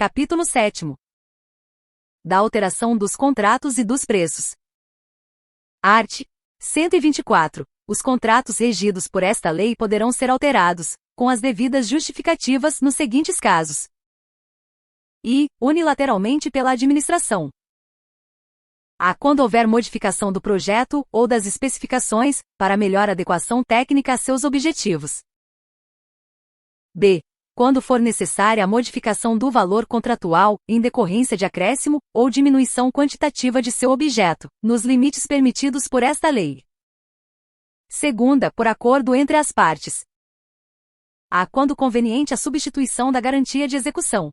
Capítulo 7º. Da alteração dos contratos e dos preços. Art. 124. Os contratos regidos por esta lei poderão ser alterados, com as devidas justificativas nos seguintes casos. Unilateralmente pela administração. A. Quando houver modificação do projeto ou das especificações, para melhor adequação técnica a seus objetivos. B. Quando for necessária a modificação do valor contratual, em decorrência de acréscimo ou diminuição quantitativa de seu objeto, nos limites permitidos por esta lei. Segunda, por acordo entre as partes. A. Quando conveniente a substituição da garantia de execução.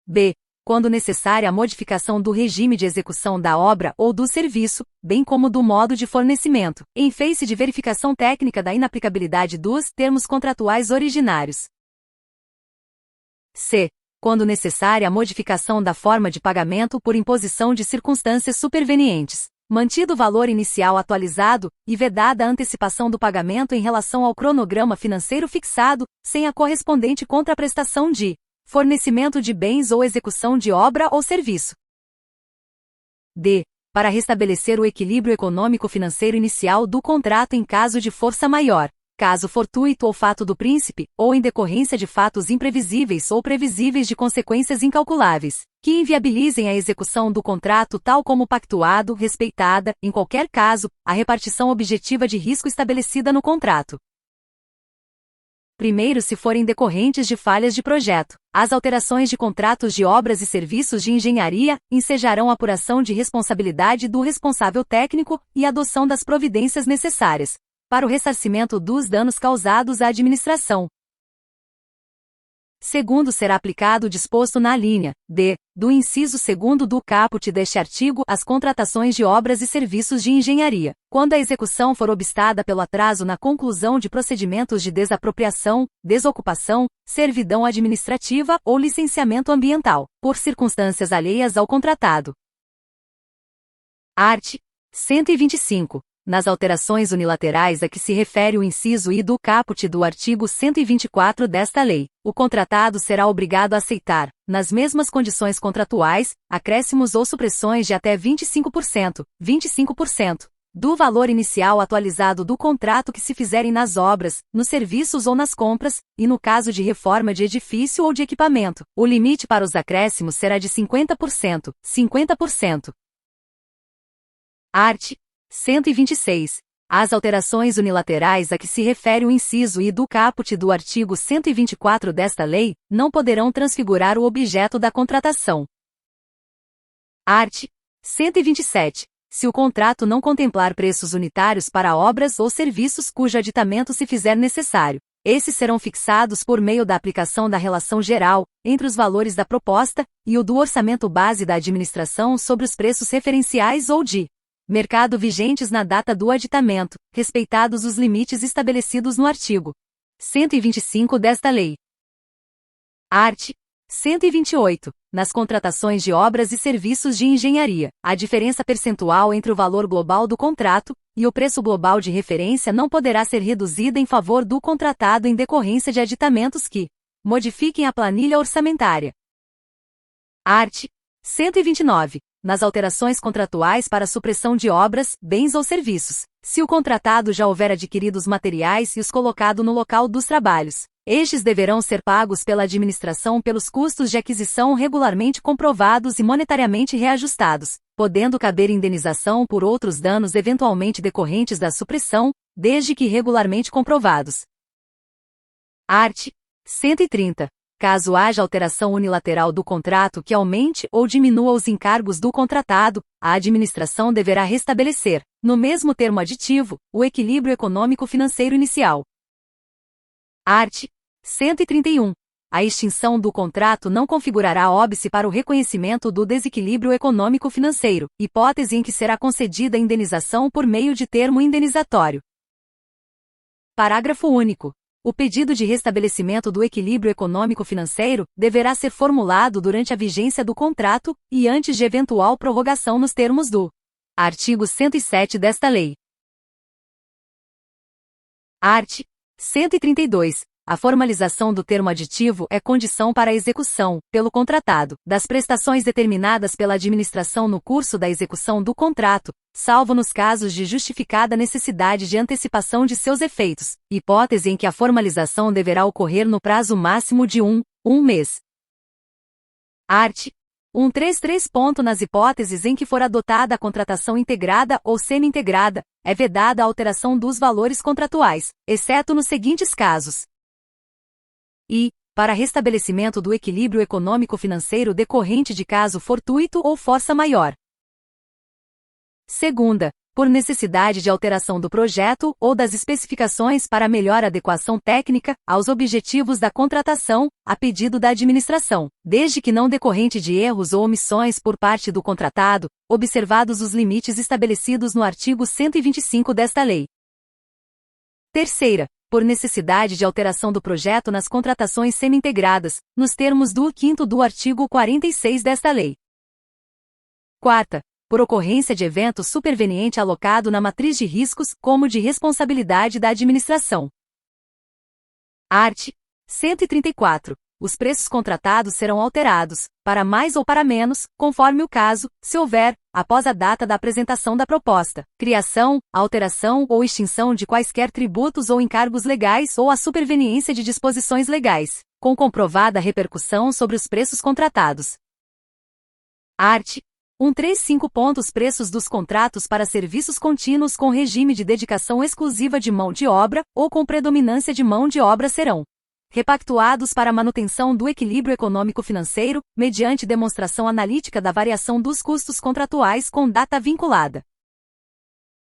B. Quando necessária a modificação do regime de execução da obra ou do serviço, bem como do modo de fornecimento, em face de verificação técnica da inaplicabilidade dos termos contratuais originários. C. Quando necessária a modificação da forma de pagamento por imposição de circunstâncias supervenientes, mantido o valor inicial atualizado e vedada a antecipação do pagamento em relação ao cronograma financeiro fixado, sem a correspondente contraprestação de fornecimento de bens ou execução de obra ou serviço. D. Para restabelecer o equilíbrio econômico-financeiro inicial do contrato em caso de força maior, caso fortuito ou fato do príncipe, ou em decorrência de fatos imprevisíveis ou previsíveis de consequências incalculáveis, que inviabilizem a execução do contrato tal como pactuado, respeitada, em qualquer caso, a repartição objetiva de risco estabelecida no contrato. Primeiro, se forem decorrentes de falhas de projeto, as alterações de contratos de obras e serviços de engenharia ensejarão apuração de responsabilidade do responsável técnico e adoção das providências necessárias para o ressarcimento dos danos causados à administração. Segundo, será aplicado o disposto na linha D do inciso 2º do caput deste artigo às contratações de obras e serviços de engenharia, quando a execução for obstada pelo atraso na conclusão de procedimentos de desapropriação, desocupação, servidão administrativa ou licenciamento ambiental, por circunstâncias alheias ao contratado. Art. 125. Nas alterações unilaterais a que se refere o inciso I do caput do artigo 124 desta lei, o contratado será obrigado a aceitar, nas mesmas condições contratuais, acréscimos ou supressões de até 25%, do valor inicial atualizado do contrato que se fizerem nas obras, nos serviços ou nas compras, e no caso de reforma de edifício ou de equipamento, o limite para os acréscimos será de 50%. Art. 126. As alterações unilaterais a que se refere o inciso I do caput do artigo 124 desta lei, não poderão transfigurar o objeto da contratação. Art. 127. Se o contrato não contemplar preços unitários para obras ou serviços cujo aditamento se fizer necessário, esses serão fixados por meio da aplicação da relação geral, entre os valores da proposta, e o do orçamento base da administração sobre os preços referenciais ou de mercado vigentes na data do aditamento, respeitados os limites estabelecidos no artigo 125 desta lei. Art. 128. Nas contratações de obras e serviços de engenharia, a diferença percentual entre o valor global do contrato e o preço global de referência não poderá ser reduzida em favor do contratado em decorrência de aditamentos que modifiquem a planilha orçamentária. Art. 129. Nas alterações contratuais para supressão de obras, bens ou serviços, se o contratado já houver adquirido os materiais e os colocado no local dos trabalhos, estes deverão ser pagos pela administração pelos custos de aquisição regularmente comprovados e monetariamente reajustados, podendo caber indenização por outros danos eventualmente decorrentes da supressão, desde que regularmente comprovados. Art. 130. Caso haja alteração unilateral do contrato que aumente ou diminua os encargos do contratado, a administração deverá restabelecer, no mesmo termo aditivo, o equilíbrio econômico-financeiro inicial. Art. 131. A extinção do contrato não configurará óbice para o reconhecimento do desequilíbrio econômico-financeiro, hipótese em que será concedida indenização por meio de termo indenizatório. Parágrafo único. O pedido de restabelecimento do equilíbrio econômico-financeiro deverá ser formulado durante a vigência do contrato e antes de eventual prorrogação nos termos do artigo 107 desta lei. Art. 132. A formalização do termo aditivo é condição para a execução, pelo contratado, das prestações determinadas pela administração no curso da execução do contrato, salvo nos casos de justificada necessidade de antecipação de seus efeitos, hipótese em que a formalização deverá ocorrer no prazo máximo de um mês. Art. 133. Nas hipóteses em que for adotada a contratação integrada ou semi-integrada, é vedada a alteração dos valores contratuais, exceto nos seguintes casos. E, para restabelecimento do equilíbrio econômico-financeiro decorrente de caso fortuito ou força maior. Segunda, por necessidade de alteração do projeto ou das especificações para melhor adequação técnica aos objetivos da contratação, a pedido da administração, desde que não decorrente de erros ou omissões por parte do contratado, observados os limites estabelecidos no artigo 125 desta lei. Terceira, por necessidade de alteração do projeto nas contratações semi-integradas, nos termos do 5º do artigo 46 desta lei. Quarta, por ocorrência de evento superveniente alocado na matriz de riscos, como de responsabilidade da administração. Art. 134. Os preços contratados serão alterados, para mais ou para menos, conforme o caso, se houver, após a data da apresentação da proposta, criação, alteração ou extinção de quaisquer tributos ou encargos legais ou a superveniência de disposições legais, com comprovada repercussão sobre os preços contratados. Art. 135. Os preços dos contratos para serviços contínuos com regime de dedicação exclusiva de mão de obra ou com predominância de mão de obra serão repactuados para manutenção do equilíbrio econômico-financeiro, mediante demonstração analítica da variação dos custos contratuais com data vinculada.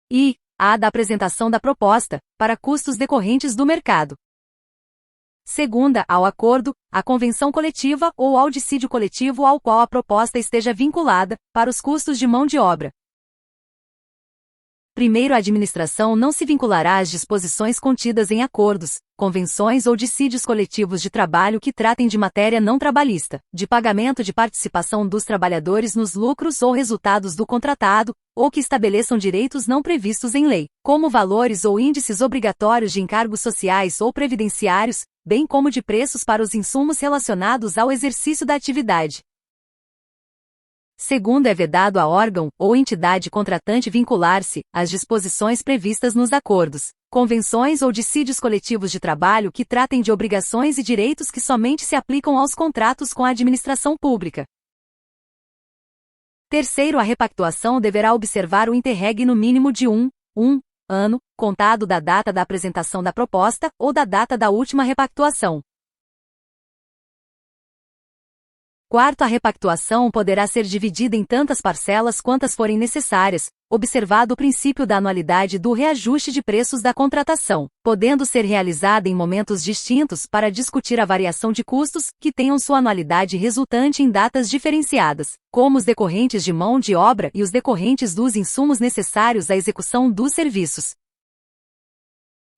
E, a da apresentação da proposta, para custos decorrentes do mercado. Segunda, ao acordo, à convenção coletiva ou ao dissídio coletivo ao qual a proposta esteja vinculada, para os custos de mão de obra. Primeiro, a administração não se vinculará às disposições contidas em acordos, convenções ou dissídios coletivos de trabalho que tratem de matéria não trabalhista, de pagamento de participação dos trabalhadores nos lucros ou resultados do contratado, ou que estabeleçam direitos não previstos em lei, como valores ou índices obrigatórios de encargos sociais ou previdenciários, bem como de preços para os insumos relacionados ao exercício da atividade. Segundo, é vedado a órgão ou entidade contratante vincular-se às disposições previstas nos acordos, convenções ou dissídios coletivos de trabalho que tratem de obrigações e direitos que somente se aplicam aos contratos com a administração pública. Terceiro, a repactuação deverá observar o interregno no mínimo de um ano, contado da data da apresentação da proposta ou da data da última repactuação. Quarto, a repactuação poderá ser dividida em tantas parcelas quantas forem necessárias, observado o princípio da anualidade do reajuste de preços da contratação, podendo ser realizada em momentos distintos para discutir a variação de custos que tenham sua anualidade resultante em datas diferenciadas, como os decorrentes de mão de obra e os decorrentes dos insumos necessários à execução dos serviços.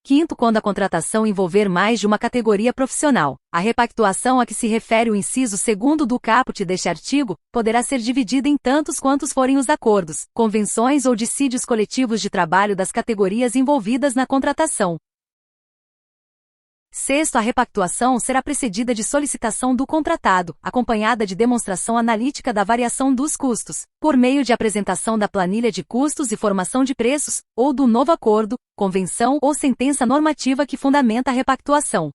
Quinto, quando a contratação envolver mais de uma categoria profissional, a repactuação a que se refere o inciso 2º do caput deste artigo, poderá ser dividida em tantos quantos forem os acordos, convenções ou dissídios coletivos de trabalho das categorias envolvidas na contratação. Sexto, a repactuação será precedida de solicitação do contratado, acompanhada de demonstração analítica da variação dos custos, por meio de apresentação da planilha de custos e formação de preços, ou do novo acordo, convenção ou sentença normativa que fundamenta a repactuação.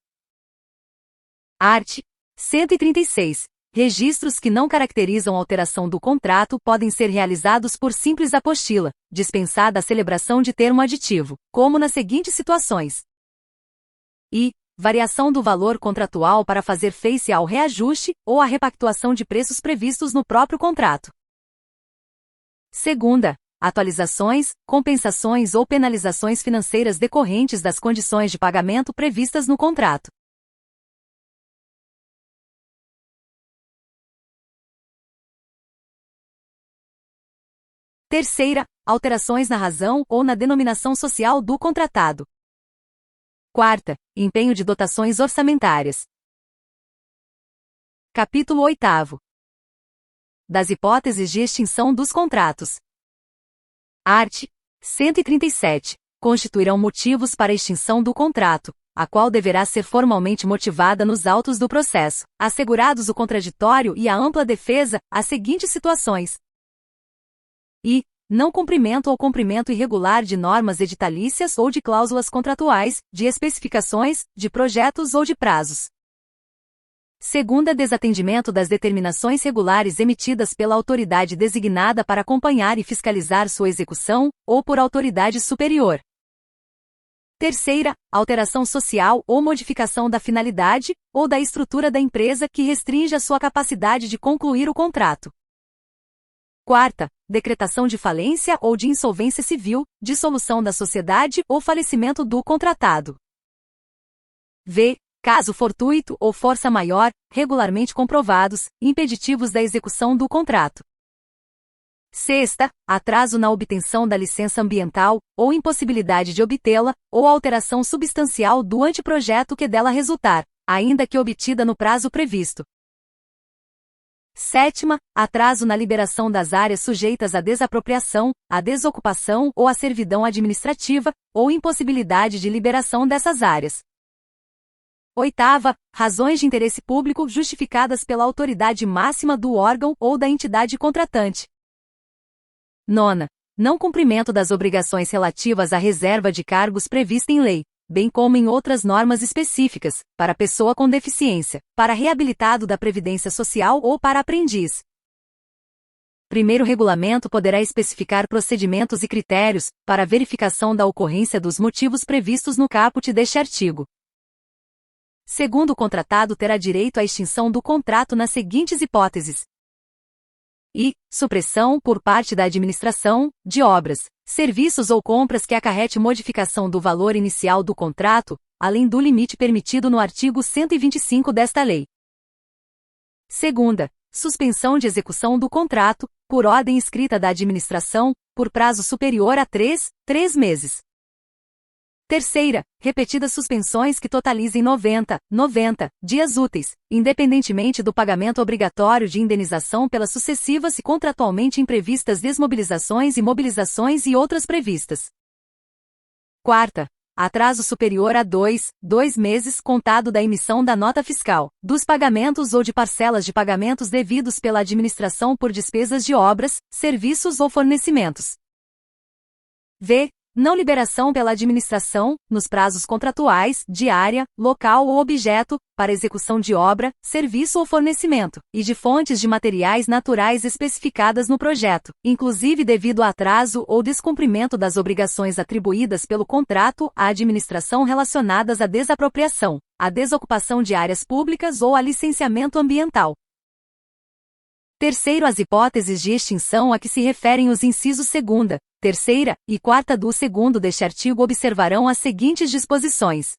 Art. 136. Registros que não caracterizam alteração do contrato podem ser realizados por simples apostila, dispensada a celebração de termo aditivo, como nas seguintes situações. E variação do valor contratual para fazer face ao reajuste ou à repactuação de preços previstos no próprio contrato. Segunda, atualizações, compensações ou penalizações financeiras decorrentes das condições de pagamento previstas no contrato. Terceira, alterações na razão ou na denominação social do contratado. Quarta, empenho de dotações orçamentárias. Capítulo 8º. Das hipóteses de extinção dos contratos. Art. 137. Constituirão motivos para extinção do contrato, a qual deverá ser formalmente motivada nos autos do processo, assegurados o contraditório e a ampla defesa, às seguintes situações: e não cumprimento ou cumprimento irregular de normas editalícias ou de cláusulas contratuais, de especificações, de projetos ou de prazos. Segunda, desatendimento das determinações regulares emitidas pela autoridade designada para acompanhar e fiscalizar sua execução, ou por autoridade superior. Terceira, alteração social ou modificação da finalidade, ou da estrutura da empresa que restringe a sua capacidade de concluir o contrato. Quarta, decretação de falência ou de insolvência civil, dissolução da sociedade ou falecimento do contratado. V. Caso fortuito ou força maior, regularmente comprovados, impeditivos da execução do contrato. Sexta, atraso na obtenção da licença ambiental, ou impossibilidade de obtê-la, ou alteração substancial do anteprojeto que dela resultar, ainda que obtida no prazo previsto. Sétima, atraso na liberação das áreas sujeitas à desapropriação, à desocupação ou à servidão administrativa, ou impossibilidade de liberação dessas áreas. Oitava, razões de interesse público justificadas pela autoridade máxima do órgão ou da entidade contratante. Nona, não cumprimento das obrigações relativas à reserva de cargos prevista em lei, bem como em outras normas específicas, para pessoa com deficiência, para reabilitado da Previdência Social ou para aprendiz. Primeiro regulamento poderá especificar procedimentos e critérios, para verificação da ocorrência dos motivos previstos no caput deste artigo. Segundo, o contratado terá direito à extinção do contrato nas seguintes hipóteses: e supressão, por parte da administração, de obras, serviços ou compras que acarrete modificação do valor inicial do contrato, além do limite permitido no artigo 125 desta lei. Segunda, suspensão de execução do contrato, por ordem escrita da administração, por prazo superior a 3 meses. Terceira, repetidas suspensões que totalizem 90 dias úteis, independentemente do pagamento obrigatório de indenização pelas sucessivas e contratualmente imprevistas desmobilizações e mobilizações e outras previstas. Quarta, atraso superior a 2 meses contado da emissão da nota fiscal, dos pagamentos ou de parcelas de pagamentos devidos pela administração por despesas de obras, serviços ou fornecimentos. V. Não liberação pela administração, nos prazos contratuais, de área, local ou objeto, para execução de obra, serviço ou fornecimento, e de fontes de materiais naturais especificadas no projeto, inclusive devido a atraso ou descumprimento das obrigações atribuídas pelo contrato à administração relacionadas à desapropriação, à desocupação de áreas públicas ou a licenciamento ambiental. Terceiro, as hipóteses de extinção a que se referem os incisos 2ª, 3ª e 4ª do 2º deste artigo observarão as seguintes disposições.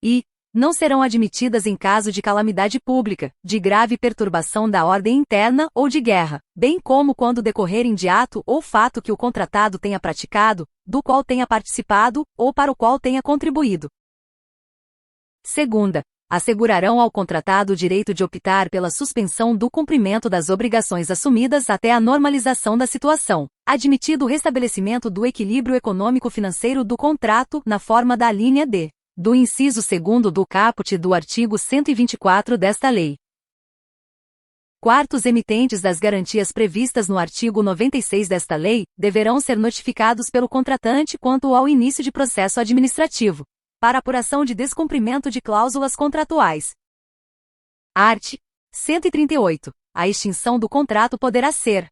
E não serão admitidas em caso de calamidade pública, de grave perturbação da ordem interna ou de guerra, bem como quando decorrerem de ato ou fato que o contratado tenha praticado, do qual tenha participado, ou para o qual tenha contribuído. Segunda, assegurarão ao contratado o direito de optar pela suspensão do cumprimento das obrigações assumidas até a normalização da situação, admitido o restabelecimento do equilíbrio econômico-financeiro do contrato na forma da alínea D, do inciso 2º do caput do artigo 124 desta lei. Quarto, os emitentes das garantias previstas no artigo 96 desta lei, deverão ser notificados pelo contratante quanto ao início de processo administrativo, para apuração de descumprimento de cláusulas contratuais. Art. 138. A extinção do contrato poderá ser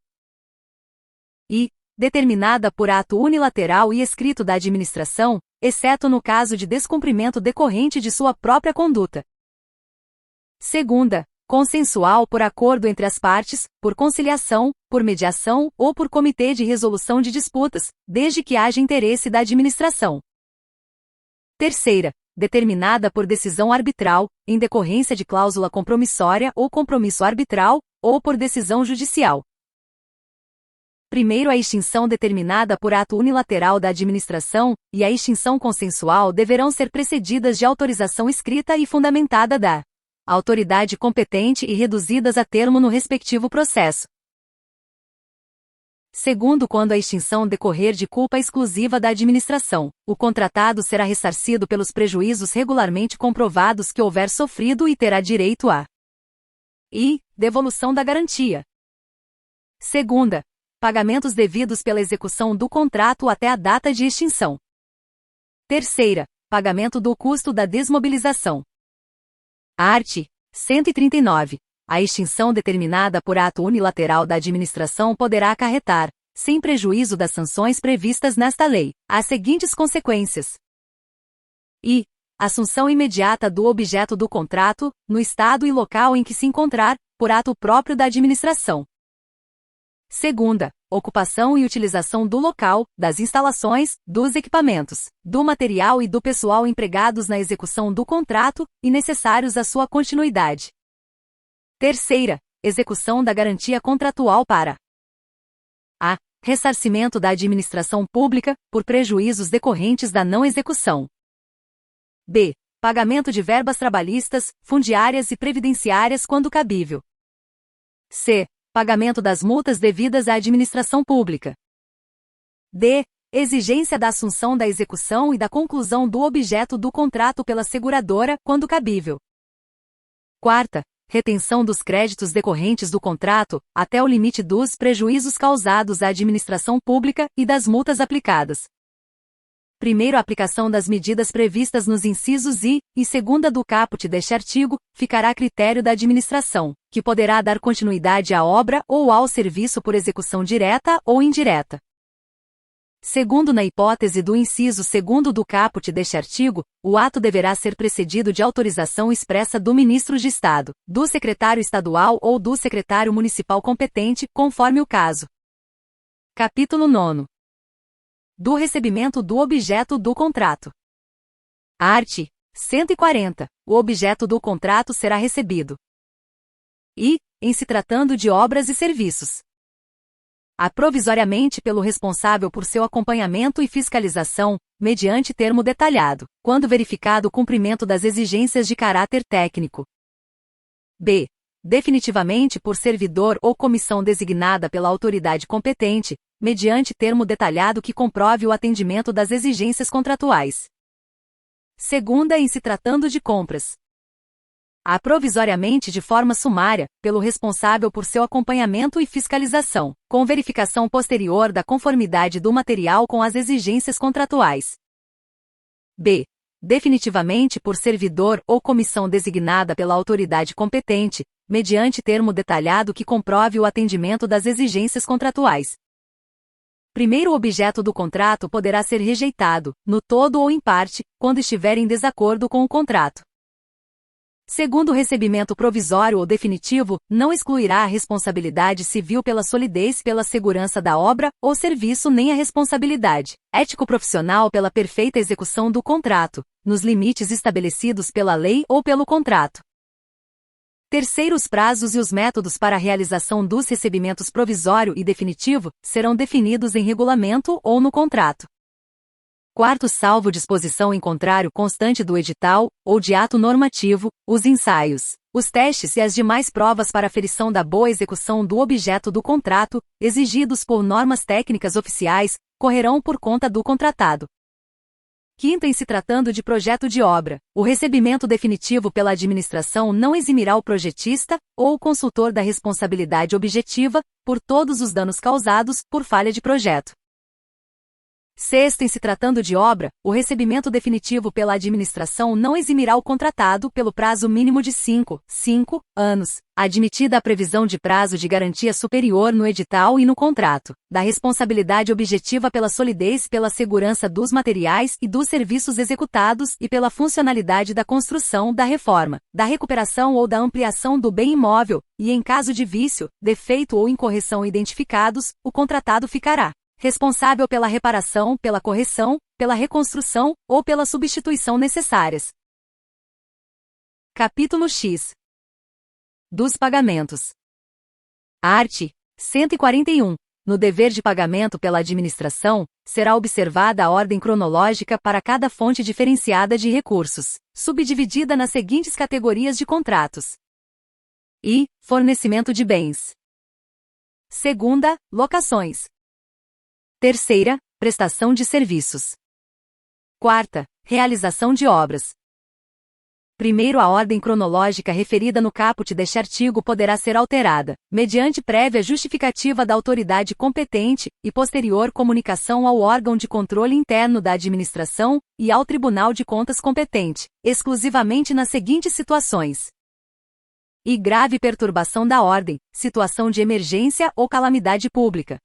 e determinada por ato unilateral e escrito da administração, exceto no caso de descumprimento decorrente de sua própria conduta. Segunda, consensual por acordo entre as partes, por conciliação, por mediação ou por comitê de resolução de disputas, desde que haja interesse da administração. Terceira, determinada por decisão arbitral, em decorrência de cláusula compromissória ou compromisso arbitral, ou por decisão judicial. Primeiro, a extinção determinada por ato unilateral da administração, e a extinção consensual deverão ser precedidas de autorização escrita e fundamentada da autoridade competente e reduzidas a termo no respectivo processo. Segundo, quando a extinção decorrer de culpa exclusiva da administração, o contratado será ressarcido pelos prejuízos regularmente comprovados que houver sofrido e terá direito a devolução da garantia. Segunda, pagamentos devidos pela execução do contrato até a data de extinção. Terceira, pagamento do custo da desmobilização. Art. 139. A extinção determinada por ato unilateral da administração poderá acarretar, sem prejuízo das sanções previstas nesta lei, as seguintes consequências: assunção imediata do objeto do contrato, no estado e local em que se encontrar, por ato próprio da administração. Segunda, ocupação e utilização do local, das instalações, dos equipamentos, do material e do pessoal empregados na execução do contrato, e necessários à sua continuidade. Terceira, execução da garantia contratual para a. Ressarcimento da administração pública, por prejuízos decorrentes da não execução. b. Pagamento de verbas trabalhistas, fundiárias e previdenciárias quando cabível. c. Pagamento das multas devidas à administração pública. d. Exigência da assunção da execução e da conclusão do objeto do contrato pela seguradora, quando cabível. Quarta, retenção dos créditos decorrentes do contrato, até o limite dos prejuízos causados à administração pública e das multas aplicadas. Primeiro, a aplicação das medidas previstas nos incisos I e segunda do caput deste artigo, ficará a critério da administração, que poderá dar continuidade à obra ou ao serviço por execução direta ou indireta. Segundo, na hipótese do inciso segundo do caput deste artigo, o ato deverá ser precedido de autorização expressa do Ministro de Estado, do secretário estadual ou do secretário municipal competente, conforme o caso. Capítulo 9. Do recebimento do objeto do contrato. Art. 140. O objeto do contrato será recebido. Em se tratando de obras e serviços, provisoriamente pelo responsável por seu acompanhamento e fiscalização, mediante termo detalhado, quando verificado o cumprimento das exigências de caráter técnico. b. Definitivamente por servidor ou comissão designada pela autoridade competente, mediante termo detalhado que comprove o atendimento das exigências contratuais. Segunda, em se tratando de compras, provisoriamente de forma sumária, pelo responsável por seu acompanhamento e fiscalização, com verificação posterior da conformidade do material com as exigências contratuais. b. Definitivamente por servidor ou comissão designada pela autoridade competente, mediante termo detalhado que comprove o atendimento das exigências contratuais. Primeiro, o objeto do contrato poderá ser rejeitado, no todo ou em parte, quando estiver em desacordo com o contrato. Segundo, o recebimento provisório ou definitivo não excluirá a responsabilidade civil pela solidez pela segurança da obra ou serviço nem a responsabilidade ético-profissional pela perfeita execução do contrato, nos limites estabelecidos pela lei ou pelo contrato. Terceiro, os prazos e os métodos para a realização dos recebimentos provisório e definitivo serão definidos em regulamento ou no contrato. Quarto, salvo disposição em contrário constante do edital, ou de ato normativo, os ensaios, os testes e as demais provas para aferição da boa execução do objeto do contrato, exigidos por normas técnicas oficiais, correrão por conta do contratado. Quinta, em se tratando de projeto de obra, o recebimento definitivo pela administração não eximirá o projetista ou o consultor da responsabilidade objetiva por todos os danos causados por falha de projeto. Sexto, em se tratando de obra, o recebimento definitivo pela administração não eximirá o contratado pelo prazo mínimo de 5 anos, admitida a previsão de prazo de garantia superior no edital e no contrato, da responsabilidade objetiva pela solidez pela segurança dos materiais e dos serviços executados e pela funcionalidade da construção, da reforma, da recuperação ou da ampliação do bem imóvel, e em caso de vício, defeito ou incorreção identificados, o contratado ficará responsável pela reparação, pela correção, pela reconstrução ou pela substituição necessárias. Capítulo X. Dos pagamentos. Art. 141. No dever de pagamento pela administração, será observada a ordem cronológica para cada fonte diferenciada de recursos, subdividida nas seguintes categorias de contratos. Fornecimento de bens. Segunda, locações. Terceira, prestação de serviços. Quarta, realização de obras. Primeiro, a ordem cronológica referida no caput deste artigo poderá ser alterada, mediante prévia justificativa da autoridade competente, e posterior comunicação ao órgão de controle interno da administração, e ao Tribunal de Contas competente, exclusivamente nas seguintes situações: e grave perturbação da ordem, situação de emergência ou calamidade pública.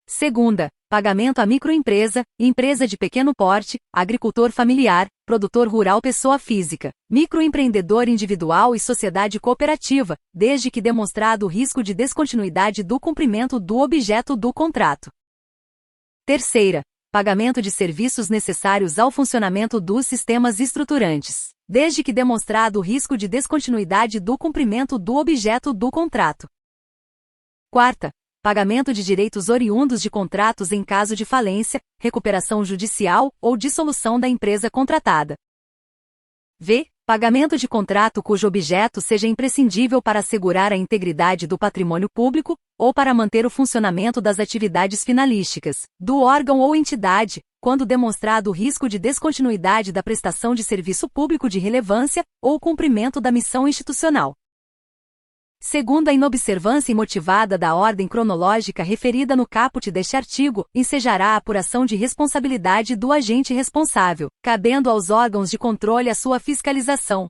Segunda, pagamento à microempresa, empresa de pequeno porte, agricultor familiar, produtor rural pessoa física, microempreendedor individual e sociedade cooperativa, desde que demonstrado o risco de descontinuidade do cumprimento do objeto do contrato. Terceira, pagamento de serviços necessários ao funcionamento dos sistemas estruturantes, desde que demonstrado o risco de descontinuidade do cumprimento do objeto do contrato. Quarta, pagamento de direitos oriundos de contratos em caso de falência, recuperação judicial ou dissolução da empresa contratada. V. Pagamento de contrato cujo objeto seja imprescindível para assegurar a integridade do patrimônio público, ou para manter o funcionamento das atividades finalísticas, do órgão ou entidade, quando demonstrado o risco de descontinuidade da prestação de serviço público de relevância, ou cumprimento da missão institucional. Segundo a inobservância imotivada da ordem cronológica referida no caput deste artigo, ensejará a apuração de responsabilidade do agente responsável, cabendo aos órgãos de controle a sua fiscalização.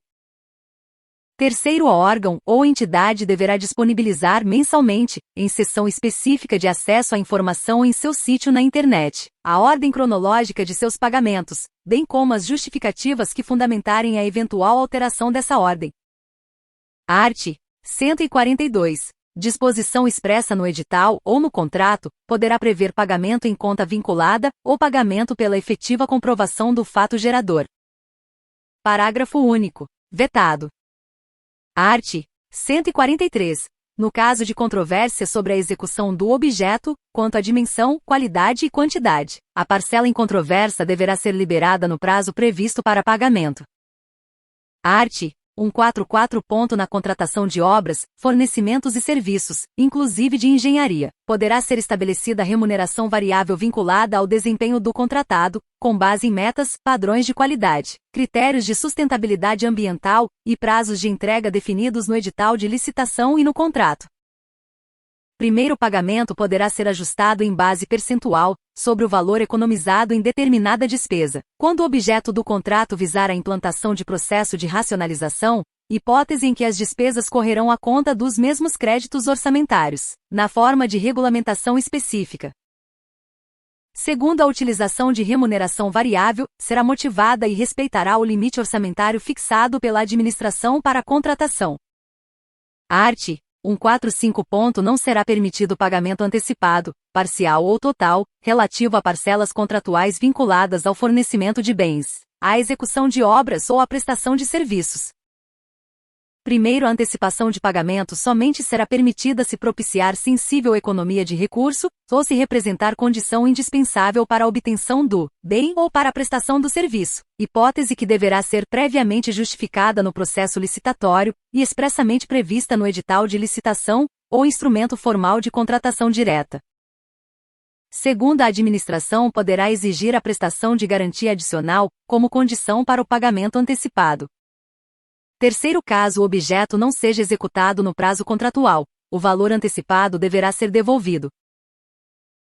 Terceiro, o órgão ou entidade deverá disponibilizar mensalmente, em seção específica de acesso à informação em seu sítio na internet, a ordem cronológica de seus pagamentos, bem como as justificativas que fundamentarem a eventual alteração dessa ordem. Art. 142. Disposição expressa no edital ou no contrato, poderá prever pagamento em conta vinculada, ou pagamento pela efetiva comprovação do fato gerador. Parágrafo único. Vetado. Art. 143. No caso de controvérsia sobre a execução do objeto, quanto à dimensão, qualidade e quantidade, a parcela incontroversa deverá ser liberada no prazo previsto para pagamento. Art. 144. Na contratação de obras, fornecimentos e serviços, inclusive de engenharia, poderá ser estabelecida remuneração variável vinculada ao desempenho do contratado, com base em metas, padrões de qualidade, critérios de sustentabilidade ambiental e prazos de entrega definidos no edital de licitação e no contrato. Primeiro pagamento poderá ser ajustado em base percentual, sobre o valor economizado em determinada despesa, quando o objeto do contrato visar a implantação de processo de racionalização, hipótese em que as despesas correrão à conta dos mesmos créditos orçamentários, na forma de regulamentação específica. Segundo, a utilização de remuneração variável será motivada e respeitará o limite orçamentário fixado pela administração para a contratação. Art. 145. Não será permitido pagamento antecipado, parcial ou total, relativo a parcelas contratuais vinculadas ao fornecimento de bens, à execução de obras ou à prestação de serviços. Primeiro, a antecipação de pagamento somente será permitida se propiciar sensível economia de recurso, ou se representar condição indispensável para a obtenção do bem ou para a prestação do serviço, hipótese que deverá ser previamente justificada no processo licitatório, e expressamente prevista no edital de licitação, ou instrumento formal de contratação direta. Segundo, a administração poderá exigir a prestação de garantia adicional, como condição para o pagamento antecipado. Terceiro, caso o objeto não seja executado no prazo contratual, o valor antecipado deverá ser devolvido.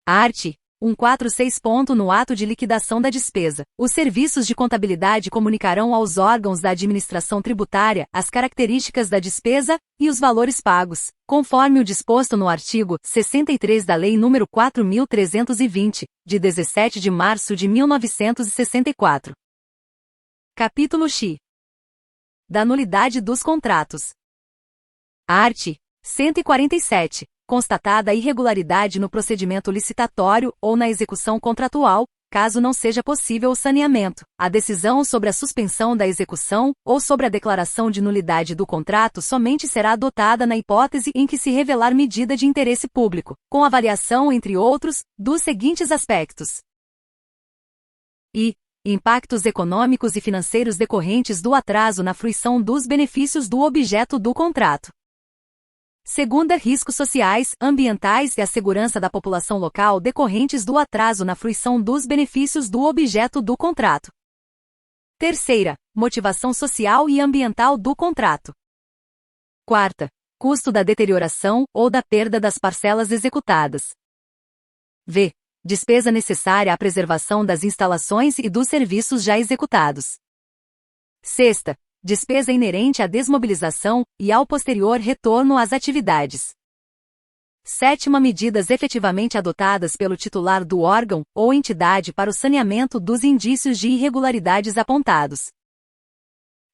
Art. 146. No ato de liquidação da despesa, os serviços de contabilidade comunicarão aos órgãos da administração tributária as características da despesa e os valores pagos, conforme o disposto no artigo 63 da Lei nº 4.320, de 17 de março de 1964. Capítulo X. Da nulidade dos contratos. Art. 147. Constatada a irregularidade no procedimento licitatório ou na execução contratual, caso não seja possível o saneamento, a decisão sobre a suspensão da execução ou sobre a declaração de nulidade do contrato somente será adotada na hipótese em que se revelar medida de interesse público, com avaliação, entre outros, dos seguintes aspectos: impactos econômicos e financeiros decorrentes do atraso na fruição dos benefícios do objeto do contrato. Segunda, riscos sociais, ambientais e a segurança da população local decorrentes do atraso na fruição dos benefícios do objeto do contrato. Terceira, motivação social e ambiental do contrato. Quarta, custo da deterioração ou da perda das parcelas executadas. V. Despesa necessária à preservação das instalações e dos serviços já executados. Sexta, despesa inerente à desmobilização e ao posterior retorno às atividades. Sétima, medidas efetivamente adotadas pelo titular do órgão ou entidade para o saneamento dos indícios de irregularidades apontados.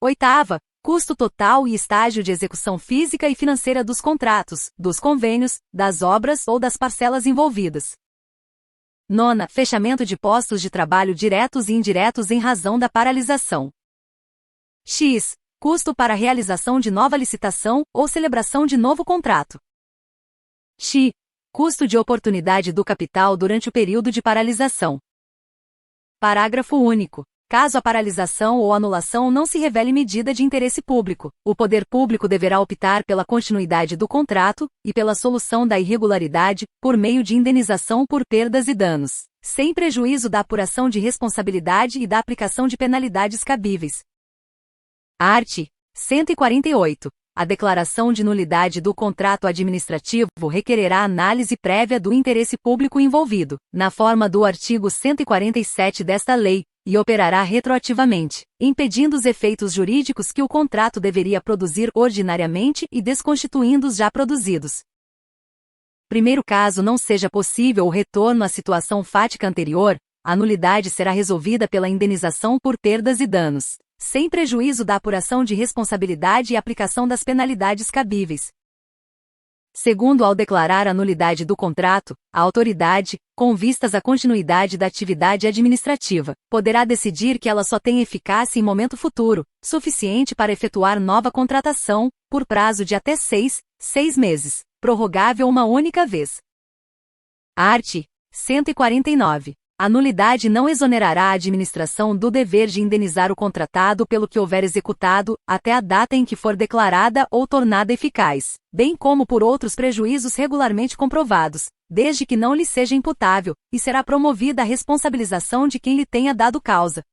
Oitava, custo total e estágio de execução física e financeira dos contratos, dos convênios, das obras ou das parcelas envolvidas. Nona, fechamento de postos de trabalho diretos e indiretos em razão da paralisação. X. Custo para a realização de nova licitação ou celebração de novo contrato. X. Custo de oportunidade do capital durante o período de paralisação. Parágrafo único. Caso a paralisação ou anulação não se revele medida de interesse público, o poder público deverá optar pela continuidade do contrato e pela solução da irregularidade, por meio de indenização por perdas e danos, sem prejuízo da apuração de responsabilidade e da aplicação de penalidades cabíveis. Art. 148. A declaração de nulidade do contrato administrativo requererá análise prévia do interesse público envolvido, na forma do artigo 147 desta lei, e operará retroativamente, impedindo os efeitos jurídicos que o contrato deveria produzir ordinariamente e desconstituindo os já produzidos. Primeiro caso não seja possível o retorno à situação fática anterior, a nulidade será resolvida pela indenização por perdas e danos, sem prejuízo da apuração de responsabilidade e aplicação das penalidades cabíveis. Segundo, ao declarar a nulidade do contrato, a autoridade, com vistas à continuidade da atividade administrativa, poderá decidir que ela só tem eficácia em momento futuro, suficiente para efetuar nova contratação, por prazo de até 6 meses, prorrogável uma única vez. Art. 149. A nulidade não exonerará a administração do dever de indenizar o contratado pelo que houver executado, até a data em que for declarada ou tornada eficaz, bem como por outros prejuízos regularmente comprovados, desde que não lhe seja imputável, e será promovida a responsabilização de quem lhe tenha dado causa.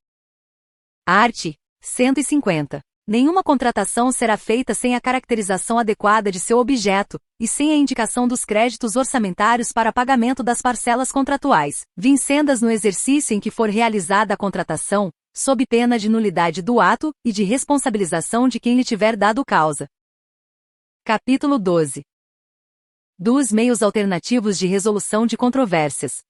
Art. 150. Nenhuma contratação será feita sem a caracterização adequada de seu objeto, e sem a indicação dos créditos orçamentários para pagamento das parcelas contratuais, vincendas no exercício em que for realizada a contratação, sob pena de nulidade do ato e de responsabilização de quem lhe tiver dado causa. Capítulo 12. Dos meios alternativos de resolução de controvérsias.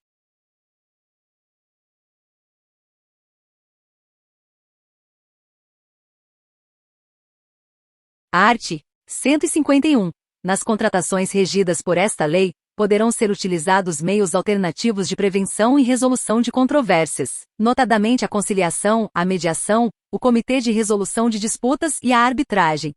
Art. 151. Nas contratações regidas por esta lei, poderão ser utilizados meios alternativos de prevenção e resolução de controvérsias, notadamente a conciliação, a mediação, o Comitê de Resolução de Disputas e a arbitragem.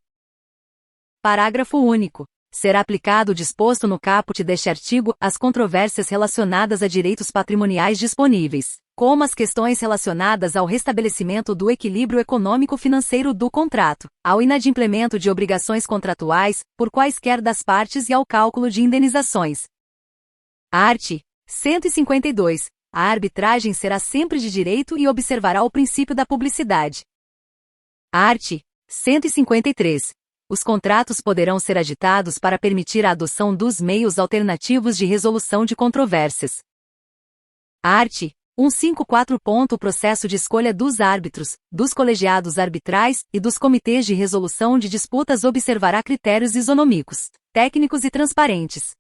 Parágrafo único. Será aplicado o disposto no caput deste artigo às controvérsias relacionadas a direitos patrimoniais disponíveis, como as questões relacionadas ao restabelecimento do equilíbrio econômico-financeiro do contrato, ao inadimplemento de obrigações contratuais, por quaisquer das partes e ao cálculo de indenizações. Art. 152. A arbitragem será sempre de direito e observará o princípio da publicidade. Art. 153. Os contratos poderão ser aditados para permitir a adoção dos meios alternativos de resolução de controvérsias. Art. 154. O processo de escolha dos árbitros, dos colegiados arbitrais e dos comitês de resolução de disputas observará critérios isonômicos, técnicos e transparentes,